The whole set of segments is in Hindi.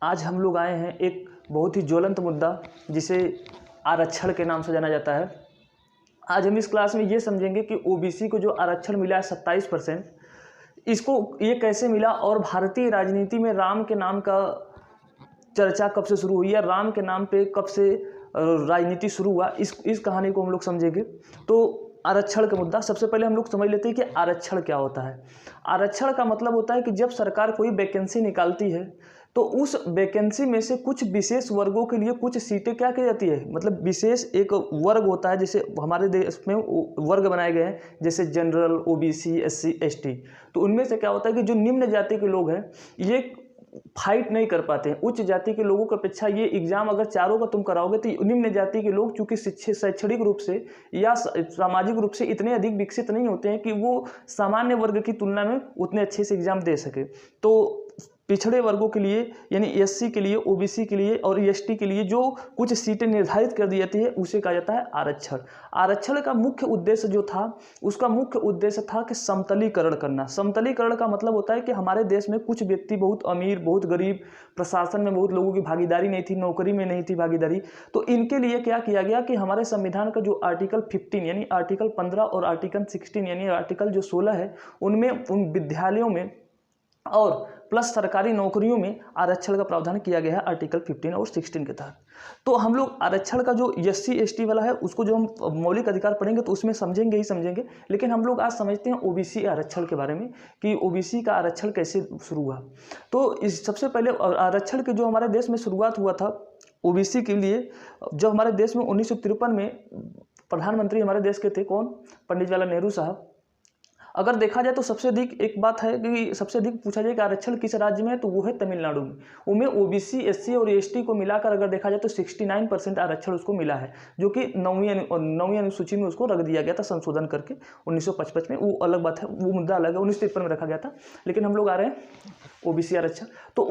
आज हम लोग आए हैं एक बहुत ही ज्वलंत मुद्दा जिसे आरक्षण के नाम से जाना जाता है। आज हम इस क्लास में ये समझेंगे कि ओबीसी को जो आरक्षण मिला है 27%, इसको ये कैसे मिला और भारतीय राजनीति में राम के नाम का चर्चा कब से शुरू हुई है, राम के नाम पे कब से राजनीति शुरू हुआ, इस कहानी को हम लोग समझेंगे। तो आरक्षण का मुद्दा सबसे पहले हम लोग समझ लेते हैं कि आरक्षण क्या होता है। आरक्षण का मतलब होता है कि जब सरकार कोई वैकेंसी निकालती है तो उस वैकेंसी में से कुछ विशेष वर्गों के लिए कुछ सीटें क्या की जाती है, मतलब विशेष एक वर्ग होता है। जैसे हमारे देश में वर्ग बनाए गए हैं, जैसे जनरल, ओबीसी, एससी, एसटी। तो उनमें से क्या होता है कि जो निम्न जाति के लोग हैं ये फाइट नहीं कर पाते हैं। उच्च जाति के लोगों की अपेक्षा ये एग्जाम अगर चारों का तुम कराओगे तो निम्न जाति के लोग चूंकि शैक्षणिक रूप से या सामाजिक रूप से इतने अधिक विकसित नहीं होते हैं कि वो सामान्य वर्ग की तुलना में उतने अच्छे से एग्जाम दे सके। तो पिछड़े वर्गों के लिए यानी एससी के लिए, ओबीसी के लिए और एसटी के लिए जो कुछ सीटें निर्धारित कर दी जाती है उसे कहा जाता है आरक्षण। आरक्षण का मुख्य उद्देश्य जो था, उसका मुख्य उद्देश्य था कि समतलीकरण करना। समतलीकरण का मतलब होता है कि हमारे देश में कुछ व्यक्ति बहुत अमीर, बहुत गरीब, प्रशासन में बहुत लोगों की भागीदारी नहीं थी, नौकरी में नहीं थी भागीदारी। तो इनके लिए क्या किया गया कि हमारे संविधान का जो आर्टिकल 15 यानी आर्टिकल 15 और आर्टिकल 16 यानी आर्टिकल जो 16 है, उनमें उन विद्यालयों में और प्लस सरकारी नौकरियों में आरक्षण का प्रावधान किया गया है आर्टिकल 15 और 16 के तहत। तो हम लोग आरक्षण का जो एससी एसटी वाला है उसको जो हम मौलिक अधिकार पढ़ेंगे तो उसमें समझेंगे ही समझेंगे, लेकिन हम लोग आज समझते हैं ओबीसी आरक्षण के बारे में कि ओबीसी का आरक्षण कैसे शुरू हुआ। तो इस सबसे पहले आरक्षण के जो हमारे देश में शुरुआत हुआ था ओबीसी के लिए, जब हमारे देश में 1953 में प्रधानमंत्री हमारे देश के थे कौन, पंडित जवाहरलाल नेहरू साहब। अगर देखा जाए तो सबसे अधिक एक बात है कि सबसे अधिक पूछा जाए कि आरक्षण किस राज्य में है तो वो है तमिलनाडु में। उनमें ओबीसी, एससी और एसटी को मिलाकर अगर देखा जाए तो 69% आरक्षण उसको मिला है, जो कि 9वीं अनुसूची में उसको रख दिया गया था संशोधन करके 1955 में। वो अलग बात है, वो मुद्दा अलग है, 1953 में रखा गया था। लेकिन हम लोग आ रहे हैं ओबीसी आरक्षण। तो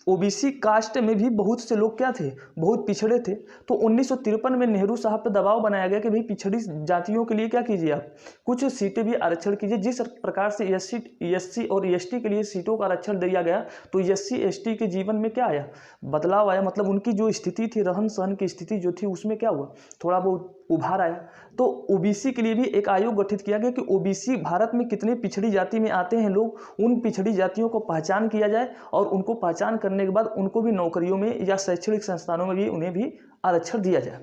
ओबीसी कास्ट में भी बहुत से लोग क्या थे, बहुत पिछड़े थे। तो 1953 में नेहरू साहब पर दबाव बनाया गया कि भाई पिछड़ी जातियों के लिए क्या कीजिए, आप कुछ सीटें भी आरक्षण कीजिए। जिस प्रकार से एससी और एसटी के लिए सीटों का आरक्षण दिया गया तो एससी एसटी के जीवन में क्या आया, बदलाव आया। मतलब उनकी जो स्थिति थी, रहन सहन की स्थिति जो थी, उसमें क्या हुआ, थोड़ा बहुत उभार आया। तो ओबीसी के लिए भी एक आयोग गठित किया गया कि ओबीसी भारत में कितने पिछड़ी जाति में आते हैं लोग, उन पिछड़ी जातियों को पहचान किया जाए और उनको पहचान करने के बाद उनको भी नौकरियों में या शैक्षणिक संस्थानों में भी उन्हें भी आरक्षण दिया जाए।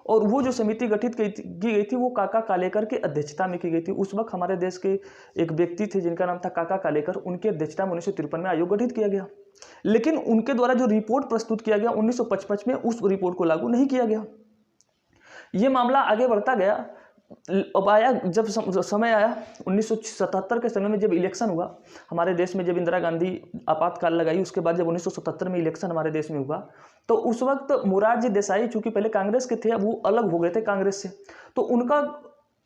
और वो जो समिति गठित की गई थी वो काका कालेकर की अध्यक्षता में की गई थी। उस वक्त हमारे देश के एक व्यक्ति थे जिनका नाम था काका कालेकर, उनकी अध्यक्षता में 1953 में आयोग गठित किया गया। लेकिन उनके द्वारा जो रिपोर्ट प्रस्तुत किया गया 1955 में, उस रिपोर्ट को लागू नहीं किया गया। ये मामला आगे बढ़ता गया। अब आया जब समय आया 1977 के समय में, जब इलेक्शन हुआ हमारे देश में, जब इंदिरा गांधी आपातकाल लगाई, उसके बाद जब 1977 में इलेक्शन हमारे देश में हुआ तो उस वक्त मोरारजी देसाई चूंकि पहले कांग्रेस के थे, अब वो अलग हो गए थे कांग्रेस से। तो उनका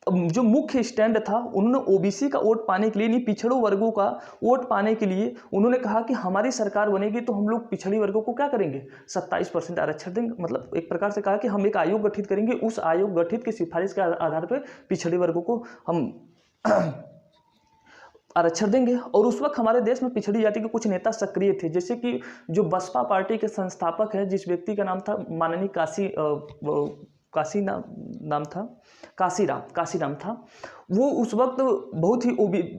जो मुख्य स्टैंड था, उन्होंने ओबीसी का वोट पाने के लिए, नहीं पिछड़ों वर्गों का वोट पाने के लिए उन्होंने कहा कि हमारी सरकार बनेगी तो हम लोग पिछड़ी वर्गों को क्या करेंगे, 27% आरक्षण देंगे। मतलब एक प्रकार से कहा कि हम एक आयोग गठित करेंगे, उस आयोग गठित की सिफारिश के आधार पर पिछड़े वर्गों को हम आरक्षण देंगे। और उस वक्त हमारे देश में पिछड़ी जाति के कुछ नेता सक्रिय थे, जैसे कि जो बसपा पार्टी के संस्थापक हैं, जिस व्यक्ति का नाम था माननीय काशीराम था। वो उस वक्त बहुत ही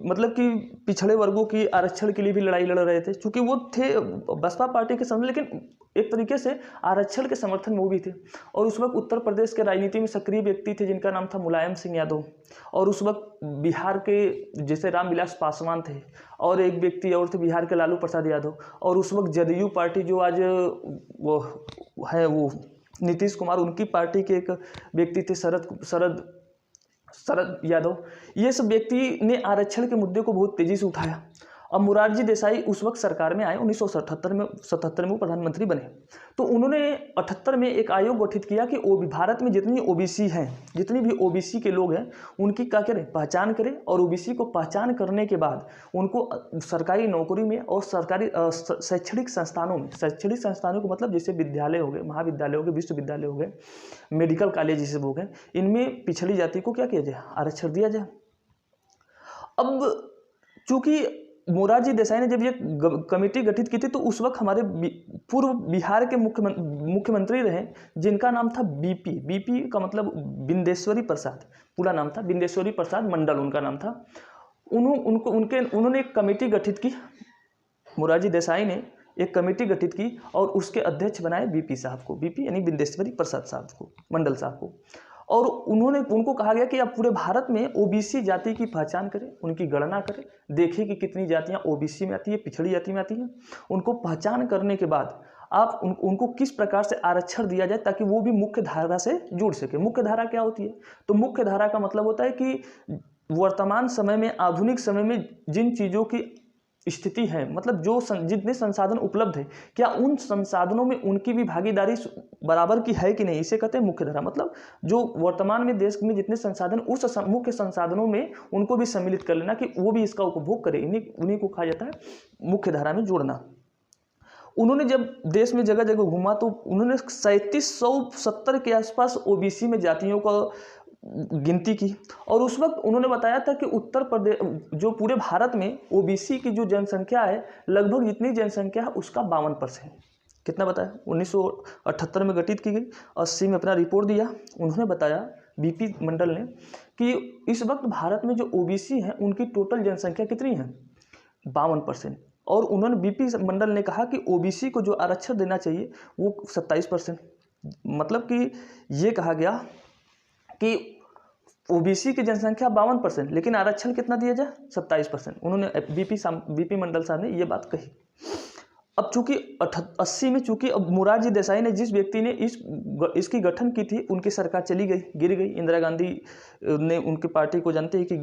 मतलब कि पिछड़े वर्गों की आरक्षण के लिए भी लड़ाई लड़ रहे थे, क्योंकि वो थे बसपा पार्टी के समर्थन, लेकिन एक तरीके से आरक्षण के समर्थन में वो भी थे। और उस वक्त उत्तर प्रदेश के राजनीति में सक्रिय व्यक्ति थे जिनका नाम था मुलायम सिंह यादव। और उस वक्त बिहार के जैसे रामविलास पासवान थे, और एक व्यक्ति और थे बिहार के लालू प्रसाद यादव। और उस वक्त जदयू पार्टी जो आज वो है, वो नीतीश कुमार, उनकी पार्टी के एक व्यक्ति थे शरद यादव। ये सब व्यक्ति ने आरक्षण के मुद्दे को बहुत तेजी से उठाया। अब मोरारजी देसाई उस वक्त सरकार में आए, 1977 में वो प्रधानमंत्री बने। तो उन्होंने 78 में एक आयोग गठित किया कि भारत में जितनी ओबीसी हैं, जितनी भी ओबीसी के लोग हैं, उनकी क्या करें, पहचान करें। और ओबीसी को पहचान करने के बाद उनको सरकारी नौकरी में और सरकारी शैक्षणिक संस्थानों को, मतलब जैसे विद्यालय हो गए, महाविद्यालय हो गए, विश्वविद्यालय हो गए, मेडिकल कॉलेज जैसे हो गए, इनमें पिछड़ी जाति को क्या किया जाए, आरक्षण दिया जाए। अब चूंकि मोरारजी देसाई ने जब ये कमेटी गठित की थी तो उस वक्त हमारे पूर्व बिहार के मुख्यमंत्री रहे जिनका नाम था बीपी का मतलब बिंदेश्वरी प्रसाद, पूरा नाम था बिंदेश्वरी प्रसाद मंडल उनका नाम था। उन्होंने एक कमेटी गठित की, मोरारजी देसाई ने एक कमेटी गठित की और उसके अध्यक्ष बनाए बीपी साहब को, बीपी यानी बिंदेश्वरी प्रसाद साहब को, मंडल साहब को। और उनको कहा गया कि आप पूरे भारत में ओबीसी जाति की पहचान करें, उनकी गणना करें, देखें कि कितनी जातियां ओबीसी में आती है, पिछड़ी जाति में आती हैं। उनको पहचान करने के बाद आप उनको किस प्रकार से आरक्षण दिया जाए ताकि वो भी मुख्य धारा से जुड़ सके। मुख्य धारा क्या होती है? तो मुख्य धारा का मतलब होता है कि वर्तमान समय में, आधुनिक समय में जिन चीज़ों की स्थिति है, मतलब जो जितने संसाधन उपलब्ध है, क्या उन संसाधनों में उनकी भी भागीदारी बराबर की है कि नहीं, इसे कहते हैं मुख्य धारा। मतलब जो वर्तमान में देश में जितने संसाधन, उस मुख्य संसाधनों में उनको भी सम्मिलित कर लेना कि वो भी इसका उपभोग करें, उन्हीं को कहा जाता है मुख्य धारा में जोड़ना। उन्होंने जब देश में जगह जगह घूमा तो उन्होंने 3770 के आसपास ओबीसी में जातियों का गिनती की और उस वक्त उन्होंने बताया था कि उत्तर प्रदेश, जो पूरे भारत में ओबीसी की जो जनसंख्या है, लगभग जितनी जनसंख्या है उसका 52%। कितना बताया? 1978 में गठित की गई, 80 में अपना रिपोर्ट दिया। उन्होंने बताया, बीपी मंडल ने, कि इस वक्त भारत में जो ओबीसी हैं उनकी टोटल जनसंख्या कितनी है? 52%। और उन्होंने, बीपी मंडल ने कहा कि ओबीसी को जो आरक्षण देना चाहिए वो 27%। मतलब कि ये कहा गया कि ओबीसी की जनसंख्या 52%, लेकिन आरक्षण कितना दिया जाए? 27%। उन्होंने बीपी मंडल साहब ने ये बात कही। अब चूंकि 80 में, चूंकि अब मोरारजी देसाई ने, जिस व्यक्ति ने इसकी गठन की थी, उनकी सरकार चली गई, गिर गई। इंदिरा गांधी ने उनकी पार्टी को, जानते हैं कि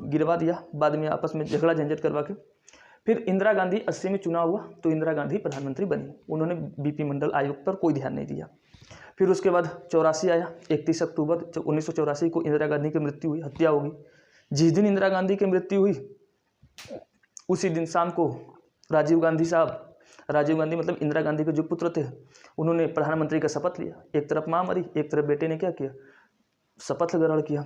गिरवा दिया, बाद में आपस में झगड़ा झंझट करवा के। फिर इंदिरा गांधी 80 में चुनाव हुआ तो इंदिरा गांधी प्रधानमंत्री बनी। उन्होंने बीपी मंडल आयोग पर कोई ध्यान नहीं दिया। फिर उसके बाद 84 आया, 31 अक्टूबर 1984 को इंदिरा गांधी की मृत्यु हुई, हत्या होगी। जिस दिन इंदिरा गांधी की मृत्यु हुई उसी दिन शाम को राजीव गांधी मतलब इंदिरा गांधी के जो पुत्र थे, उन्होंने प्रधानमंत्री का शपथ लिया। एक तरफ माँ मरी, एक तरफ बेटे ने क्या किया? शपथ ग्रहण किया।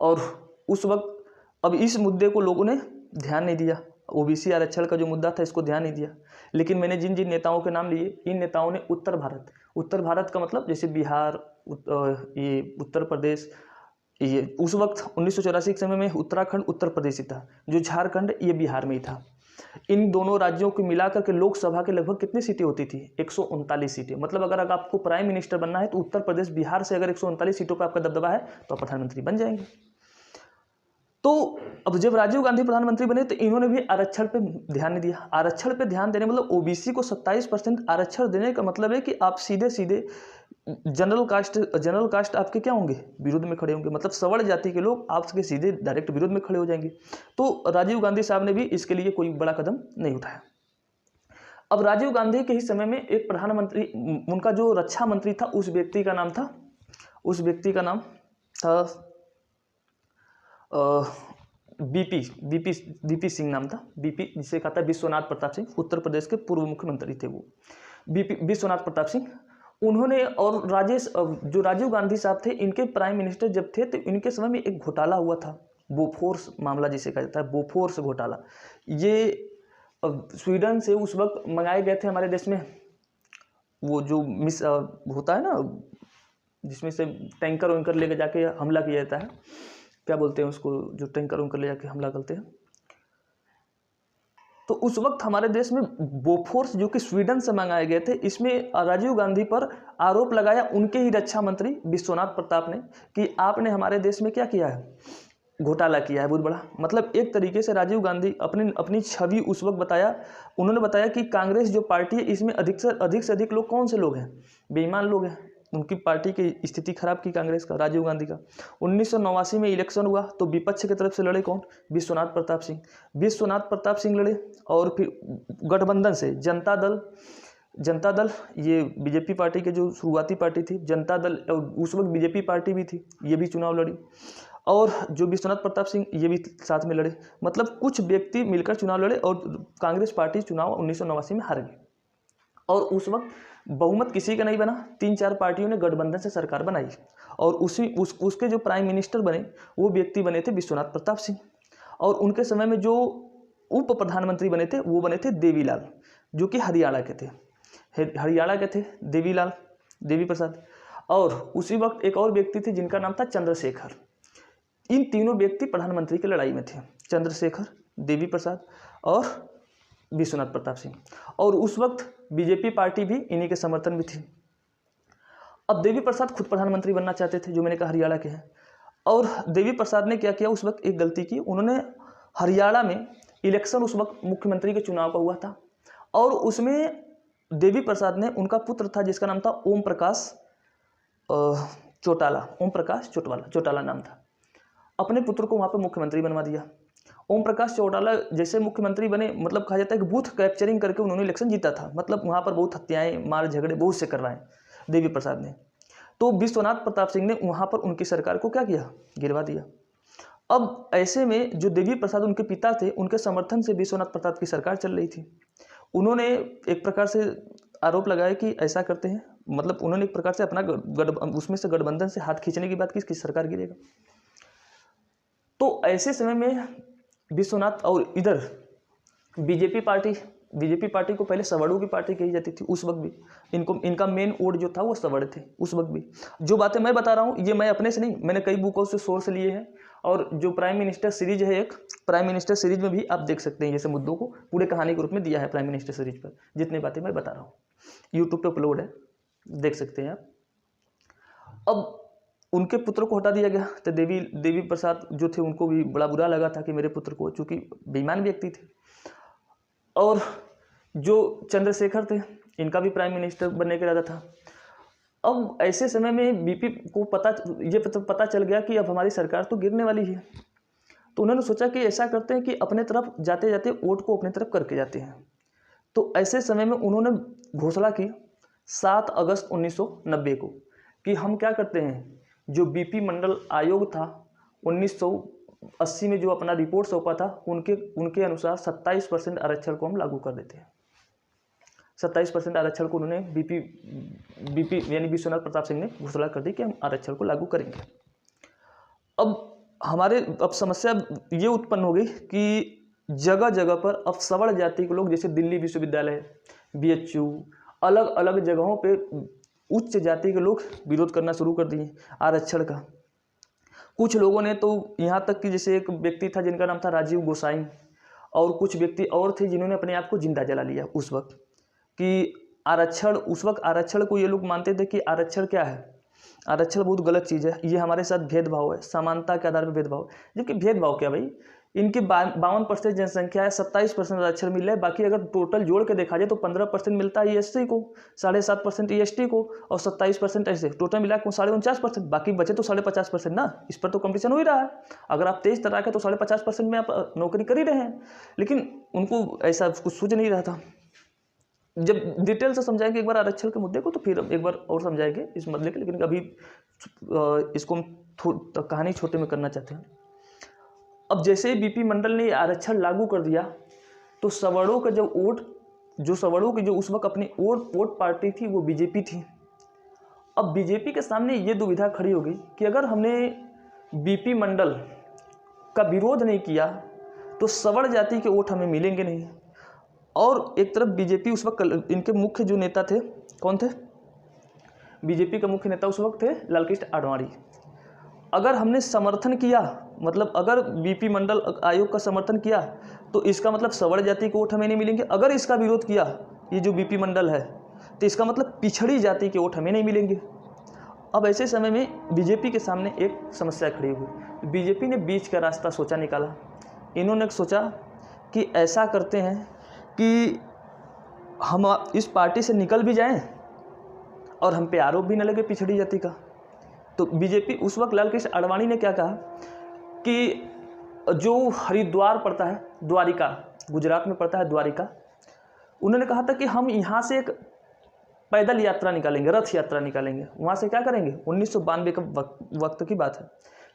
और उस वक्त, अब इस मुद्दे को लोगों ने ध्यान नहीं दिया, ओबीसी आरक्षण का जो मुद्दा था इसको ध्यान नहीं दिया। लेकिन मैंने जिन जिन नेताओं के नाम लिए, इन नेताओं ने उत्तर भारत का मतलब जैसे बिहार, ये उत्तर प्रदेश, ये उस वक्त 1984 के समय में उत्तराखंड उत्तर प्रदेश ही था, जो झारखंड ये बिहार में ही था। इन दोनों राज्यों को मिलाकर के लोकसभा के लगभग कितनी सीटें होती थी? 139 सीटें। मतलब अगर आपको प्राइम मिनिस्टर बनना है तो उत्तर प्रदेश, बिहार से अगर 139 सीटों पर आपका दबदबा है तो आप प्रधानमंत्री बन जाएंगे। तो अब जब राजीव गांधी प्रधानमंत्री बने तो इन्होंने भी आरक्षण पे ध्यान नहीं दिया। आरक्षण पे ध्यान देने मतलब ओबीसी को 27% आरक्षण देने का मतलब है कि आप सीधे सीधे जनरल कास्ट आपके क्या होंगे? विरोध में खड़े होंगे। मतलब सवर्ण जाति के लोग आपके सीधे डायरेक्ट विरोध में खड़े हो जाएंगे। तो राजीव गांधी साहब ने भी इसके लिए कोई बड़ा कदम नहीं उठाया। अब राजीव गांधी के ही समय में एक प्रधानमंत्री, उनका जो रक्षा मंत्री था, उस व्यक्ति का नाम था बीपी सिंह नाम था। बीपी जिसे कहा था विश्वनाथ प्रताप सिंह, उत्तर प्रदेश के पूर्व मुख्यमंत्री थे वो, विश्वनाथ प्रताप सिंह। उन्होंने, और जो राजीव गांधी साहब थे, इनके प्राइम मिनिस्टर जब थे तो इनके समय में एक घोटाला हुआ था, बोफोर्स मामला जिसे कहा जाता है, बोफोर्स घोटाला। ये स्वीडन से उस वक्त मंगाए गए थे हमारे देश में, वो जो होता है ना, जिसमें से टैंकर वैंकर लेके जाके हमला किया जाता है, क्या बोलते हैं उसको, जो टैंकर वैंकर ले जाके हमला करते हैं। तो उस वक्त हमारे देश में बोफोर्स, जो कि स्वीडन से मंगाए गए थे, इसमें राजीव गांधी पर आरोप लगाया उनके ही रक्षा मंत्री विश्वनाथ प्रताप ने कि आपने हमारे देश में क्या किया है? घोटाला किया है बहुत बड़ा। मतलब एक तरीके से राजीव गांधी अपनी छवि उस वक्त बताया। उन्होंने बताया कि कांग्रेस जो पार्टी है, इसमें अधिक से अधिक लोग कौन से लोग हैं? बेईमान लोग हैं। उनकी पार्टी की स्थिति खराब की कांग्रेस का, राजीव गांधी का। 1989 में इलेक्शन हुआ तो विपक्ष की तरफ से लड़े कौन? विश्वनाथ प्रताप सिंह लड़े। और फिर गठबंधन से जनता दल, ये बीजेपी पार्टी के जो शुरुआती पार्टी थी, जनता दल, और उस वक्त बीजेपी पार्टी भी थी, ये भी चुनाव लड़ी। और जो विश्वनाथ प्रताप सिंह, ये भी साथ में लड़े। मतलब कुछ व्यक्ति मिलकर चुनाव लड़े और कांग्रेस पार्टी चुनाव 1989 में हार गई। और उस वक्त बहुमत किसी का नहीं बना, 3-4 पार्टियों ने गठबंधन से सरकार बनाई। और उसके जो प्राइम मिनिस्टर बने, वो व्यक्ति बने थे विश्वनाथ प्रताप सिंह। और उनके समय में जो उप प्रधानमंत्री बने थे वो बने थे देवीलाल, जो कि हरियाणा के थे, देवी प्रसाद। और उसी वक्त एक और व्यक्ति थे जिनका नाम था चंद्रशेखर। इन तीनों व्यक्ति प्रधानमंत्री की लड़ाई में थे, चंद्रशेखर, देवी प्रसाद और विश्वनाथ प्रताप सिंह। और उस वक्त बीजेपी पार्टी भी इन्हीं के समर्थन में थी। अब देवी प्रसाद खुद प्रधानमंत्री बनना चाहते थे, जो मैंने कहा हरियाणा के हैं। और देवी प्रसाद ने क्या किया, उस वक्त एक गलती की, उन्होंने हरियाणा में इलेक्शन उस वक्त मुख्यमंत्री के चुनाव का हुआ था, और उसमें देवी प्रसाद ने, उनका पुत्र था जिसका नाम था ओम प्रकाश चौटाला नाम था, अपने पुत्र को वहाँ पर मुख्यमंत्री बनवा दिया। ओम प्रकाश चौटाला जैसे मुख्यमंत्री बने, मतलब कहा जाता है कि बूथ कैप्चरिंग करके उन्होंने इलेक्शन जीता था, मतलब वहाँ पर बहुत हत्याएं, मार झगड़े बहुत से करवाए देवी प्रसाद ने। तो विश्वनाथ प्रताप सिंह ने वहाँ पर उनकी सरकार को क्या किया, गिरवा दिया। अब ऐसे में जो देवी प्रसाद उनके पिता थे, उनके समर्थन से विश्वनाथ प्रताप की सरकार चल रही थी। उन्होंने एक प्रकार से आरोप लगाया कि ऐसा करते हैं, मतलब उन्होंने एक प्रकार से अपना उसमें से गठबंधन से हाथ खींचने की बात की, इसकी सरकार गिरेगा। तो ऐसे समय में विश्वनाथ, और इधर बीजेपी पार्टी को पहले सवर्णों की पार्टी कही जाती थी उस वक्त भी, इनका मेन वोट जो था वो सवर्ण थे उस वक्त भी। जो बातें मैं बता रहा हूँ ये मैं अपने से नहीं, मैंने कई बुकों से सोर्स लिए हैं, और जो प्राइम मिनिस्टर सीरीज है, एक प्राइम मिनिस्टर सीरीज में भी आप देख सकते हैं, जैसे मुद्दों को पूरे कहानी के रूप में दिया है प्राइम मिनिस्टर सीरीज पर, जितनी बातें मैं बता रहा हूँ यूट्यूब पे अपलोड है, देख सकते हैं आप। अब उनके पुत्र को हटा दिया गया, तो देवी प्रसाद जो थे उनको भी बड़ा बुरा लगा था कि मेरे पुत्र को, चूँकि बेईमान व्यक्ति थे। और जो चंद्रशेखर थे, इनका भी प्राइम मिनिस्टर बनने का इरादा था। अब ऐसे समय में बीपी को पता चल गया कि अब हमारी सरकार तो गिरने वाली है, तो उन्होंने सोचा कि ऐसा करते हैं कि अपने तरफ जाते जाते वोट को अपने तरफ करके जाते हैं। तो ऐसे समय में उन्होंने घोषणा की 7 अगस्त 1990 को कि हम क्या करते हैं, जो बीपी मंडल आयोग था 1980 में जो अपना रिपोर्ट सौंपा था, उनके अनुसार 27% आरक्षण को हम लागू कर देते हैं। 27% आरक्षण को उन्होंने बीपी यानी विश्वनाथ प्रताप सिंह ने घोषणा कर दी कि हम आरक्षण को लागू करेंगे। अब समस्या ये उत्पन्न हो गई कि जगह जगह पर अब सवर्ण जाति के लोग, जैसे दिल्ली विश्वविद्यालय, BHU, अलग अलग जगहों पे उच्च जाति के लोग विरोध करना शुरू कर दिए आरक्षण का। कुछ लोगों ने तो यहाँ तक कि जैसे एक व्यक्ति था जिनका नाम था राजीव गोसाई, और कुछ व्यक्ति और थे जिन्होंने अपने आप को जिंदा जला लिया उस वक्त, कि आरक्षण, उस वक्त आरक्षण को ये लोग मानते थे कि आरक्षण क्या है, आरक्षण बहुत गलत चीज़ है, ये हमारे साथ भेदभाव है, समानता के आधार पर भेदभाव। जबकि भेदभाव क्या भाई, इनकी 52% जनसंख्या है, 27% आरक्षण मिल रहा है, बाकी अगर टोटल जोड़ के देखा जाए तो 15% मिलता है ESC को, 7.5% EST को, और 27% ऐसे टोटल मिला के 49%, बाकी बचे तो 50.5% ना। इस पर तो कंपटीशन हो ही रहा है। अगर आप तेज तरह के तो 50.5% में आप नौकरी कर ही रहे हैं, लेकिन उनको ऐसा कुछ सूझ नहीं रहा था। जब डिटेल से समझाएंगे एक बार आरक्षण के मुद्दे को, तो फिर एक बार और समझाएंगे इस मुद्दे के, लेकिन अभी इसको हम कहानी छोटे में करना चाहते हैं। अब जैसे ही बीपी मंडल ने आरक्षण लागू कर दिया, तो सवर्णों का सवर्णों की जो उस वक्त अपनी वोट पार्टी थी वो बीजेपी थी। अब बीजेपी के सामने ये दुविधा खड़ी हो गई कि अगर हमने बीपी मंडल का विरोध नहीं किया तो सवर्ण जाति के वोट हमें मिलेंगे नहीं। और एक तरफ बीजेपी उस वक्त, इनके मुख्य जो नेता थे, कौन थे, बीजेपी का मुख्य नेता उस वक्त थे लालकृष्ण आडवाणी। अगर हमने समर्थन किया, मतलब अगर बीपी मंडल आयोग का समर्थन किया, तो इसका मतलब सवर्ण जाति के वोट हमें नहीं मिलेंगे। अगर इसका विरोध किया, ये जो बीपी मंडल है, तो इसका मतलब पिछड़ी जाति के वोट हमें नहीं मिलेंगे। अब ऐसे समय में बीजेपी के सामने एक समस्या खड़ी हुई। बीजेपी ने बीच का रास्ता सोचा, निकाला। इन्होंने सोचा कि ऐसा करते हैं कि हम इस पार्टी से निकल भी जाएं और हम पे आरोप भी न लगे पिछड़ी जाति का। तो बीजेपी उस वक्त लालकृष्ण आडवाणी ने क्या कहा कि जो हरिद्वार पड़ता है, द्वारिका, गुजरात में पड़ता है द्वारिका, उन्होंने कहा था कि हम यहाँ से एक पैदल यात्रा निकालेंगे, रथ यात्रा निकालेंगे। वहाँ से क्या करेंगे, 1992 का वक्त की बात है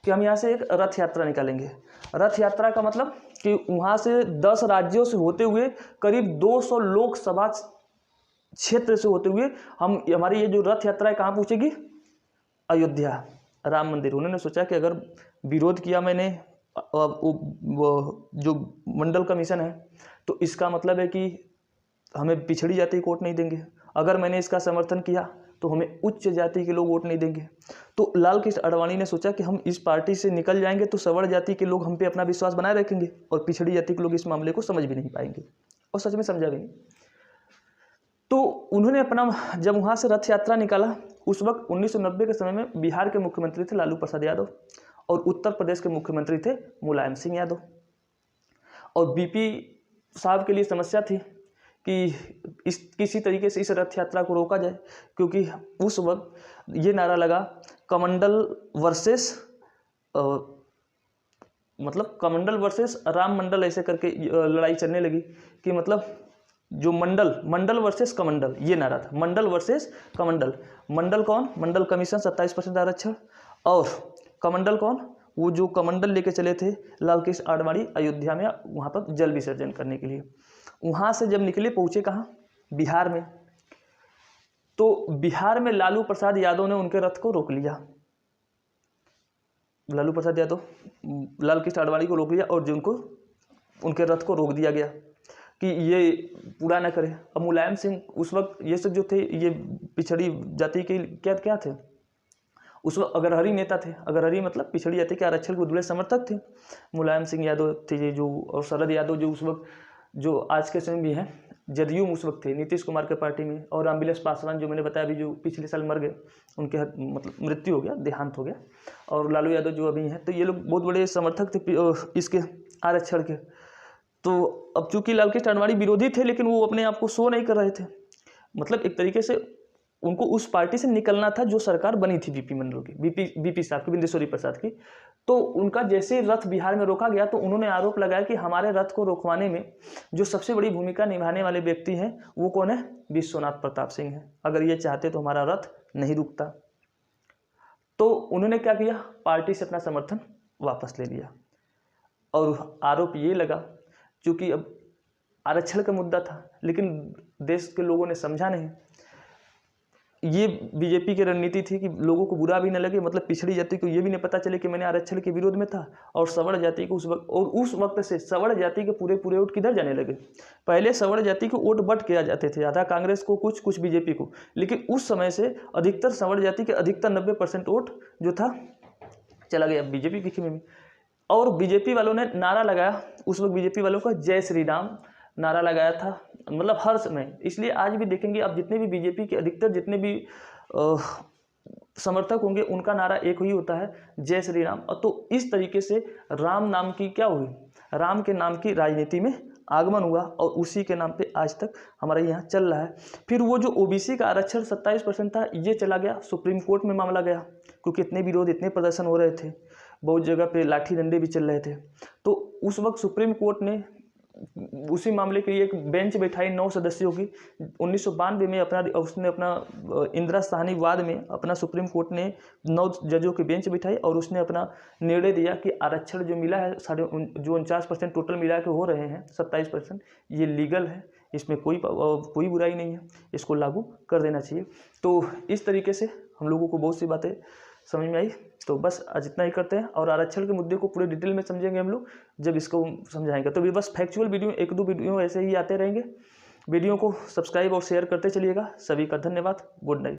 कि हम यहाँ से एक रथ यात्रा निकालेंगे। रथ यात्रा का मतलब कि वहाँ से 10 राज्यों से होते हुए करीब 200 लोकसभा क्षेत्र से होते हुए हमारी ये जो रथ यात्रा है कहाँ पहुँचेगी, अयोध्या, राम मंदिर। उन्होंने सोचा कि अगर विरोध किया मैंने वो जो मंडल कमीशन है, तो इसका मतलब है कि हमें पिछड़ी जाति को वोट नहीं देंगे। अगर मैंने इसका समर्थन किया तो हमें उच्च जाति के लोग वोट नहीं देंगे। तो लाल कृष्ण आडवाणी ने सोचा कि हम इस पार्टी से निकल जाएंगे तो सवर्ण जाति के लोग हम पे अपना विश्वास बनाए रखेंगे और पिछड़ी जाति के लोग इस मामले को समझ भी नहीं पाएंगे, और सच में समझा भी नहीं। तो उन्होंने अपना जब वहाँ से रथ यात्रा निकाला, उस वक्त 1990 के समय में बिहार के मुख्यमंत्री थे लालू प्रसाद यादव और उत्तर प्रदेश के मुख्यमंत्री थे मुलायम सिंह यादव। और बीपी साहब के लिए समस्या थी कि किसी तरीके से इस रथ यात्रा को रोका जाए, क्योंकि उस वक्त ये नारा लगा कमंडल वर्सेस मतलब कमंडल वर्सेस राम मंडल, ऐसे करके लड़ाई चलने लगी कि मतलब जो मंडल वर्सेस कमंडल, ये नारा था, मंडल वर्सेस कमंडल। मंडल कौन? मंडल कमीशन 27% आरक्षण, और कमंडल कौन? वो जो कमंडल लेके चले थे लाल कृष्ण आडवाणी अयोध्या में वहाँ पर जल विसर्जन करने के लिए। वहाँ से जब निकले पहुँचे कहाँ? बिहार में। तो बिहार में लालू प्रसाद यादव ने उनके रथ को रोक लिया। लालू प्रसाद यादव लाल कृष्ण आडवाणी को रोक लिया और जो उनके रथ को रोक दिया गया कि ये पूरा ना करे। अब मुलायम सिंह उस वक्त ये सब जो थे ये पिछड़ी जाति के क्या थे उस वक्त, अग्रहरी नेता थे। अग्रहरी मतलब पिछड़ी जाति के आरक्षण के उद्वले समर्थक थे। मुलायम सिंह यादव थे जो, और शरद यादव जो उस वक्त जो आज के समय भी हैं, जदयू में उस वक्त थे नीतीश कुमार के पार्टी में, और रामविलास पासवान जो मैंने बताया अभी जो पिछले साल मर गए, उनके मतलब मृत्यु हो गया, देहांत हो गया, और लालू यादव जो अभी हैं, तो ये लोग बहुत बड़े समर्थक थे इसके आरक्षण के। तो अब चूंकि लाल कृष्ण आडवाणी विरोधी थे लेकिन वो अपने आप को शो नहीं कर रहे थे, मतलब एक तरीके से उनको उस पार्टी से निकलना था जो सरकार बनी थी बीपी मंडल की, बीपी साहब की, बिंदेश्वरी प्रसाद की। तो उनका जैसे रथ बिहार में रोका गया तो उन्होंने आरोप लगाया कि हमारे रथ को रोकवाने में जो सबसे बड़ी भूमिका निभाने वाले व्यक्ति हैं वो कौन है? विश्वनाथ प्रताप सिंह है। अगर ये चाहते तो हमारा रथ नहीं रुकता। तो उन्होंने क्या किया? पार्टी से अपना समर्थन वापस ले लिया। और आरोप ये लगा, चूँकि अब आरक्षण का मुद्दा था लेकिन देश के लोगों ने समझा नहीं। ये बीजेपी की रणनीति थी कि लोगों को बुरा भी न लगे, मतलब पिछड़ी जाति को ये भी नहीं पता चले कि मैंने आरक्षण के विरोध में था, और सवर्ण जाति को उस वक्त से सवर्ण जाति के पूरे वोट किधर जाने लगे? पहले सवर्ण जाति को वोट बट किया जाते थे, आधा कांग्रेस को, कुछ बीजेपी को, लेकिन उस समय से अधिकतर सवर्ण जाति के अधिकतर 90% वोट जो था चला गया बीजेपी के खेमे में। और बीजेपी वालों ने नारा लगाया, उस वक्त बीजेपी वालों का जय श्री राम नारा लगाया था, मतलब हर समय। इसलिए आज भी देखेंगे आप जितने भी बीजेपी के अधिकतर जितने भी समर्थक होंगे उनका नारा एक ही होता है, जय श्री राम। और तो इस तरीके से राम नाम की क्या हुई? राम के नाम की राजनीति में आगमन हुआ और उसी के नाम पे आज तक हमारे यहाँ चल रहा है। फिर वो जो ओबीसी का आरक्षण 27% था, ये चला गया सुप्रीम कोर्ट में, मामला गया, क्योंकि इतने विरोध, इतने प्रदर्शन हो रहे थे, बहुत जगह पे लाठी डंडे भी चल रहे थे। तो उस वक्त सुप्रीम कोर्ट ने उसी मामले के लिए एक बेंच बैठाई 9 सदस्यों की। 1992 में उसने अपना इंदिरा साहनी वाद में अपना सुप्रीम कोर्ट ने 9 जजों की बेंच बैठाई और उसने अपना निर्णय दिया कि आरक्षण जो मिला है जो 49% टोटल मिला के हो रहे हैं 27%, ये लीगल है, इसमें कोई बुराई नहीं है, इसको लागू कर देना चाहिए। तो इस तरीके से हम लोगों को बहुत सी बातें समझ में आई। तो बस आज इतना ही करते हैं, और आरक्षण के मुद्दे को पूरे डिटेल में समझेंगे हम लोग जब इसको समझाएंगे। तो भी बस फैक्चुअल वीडियो 1-2 वीडियो ऐसे ही आते रहेंगे। वीडियो को सब्सक्राइब और शेयर करते चलिएगा। सभी का धन्यवाद। Good night.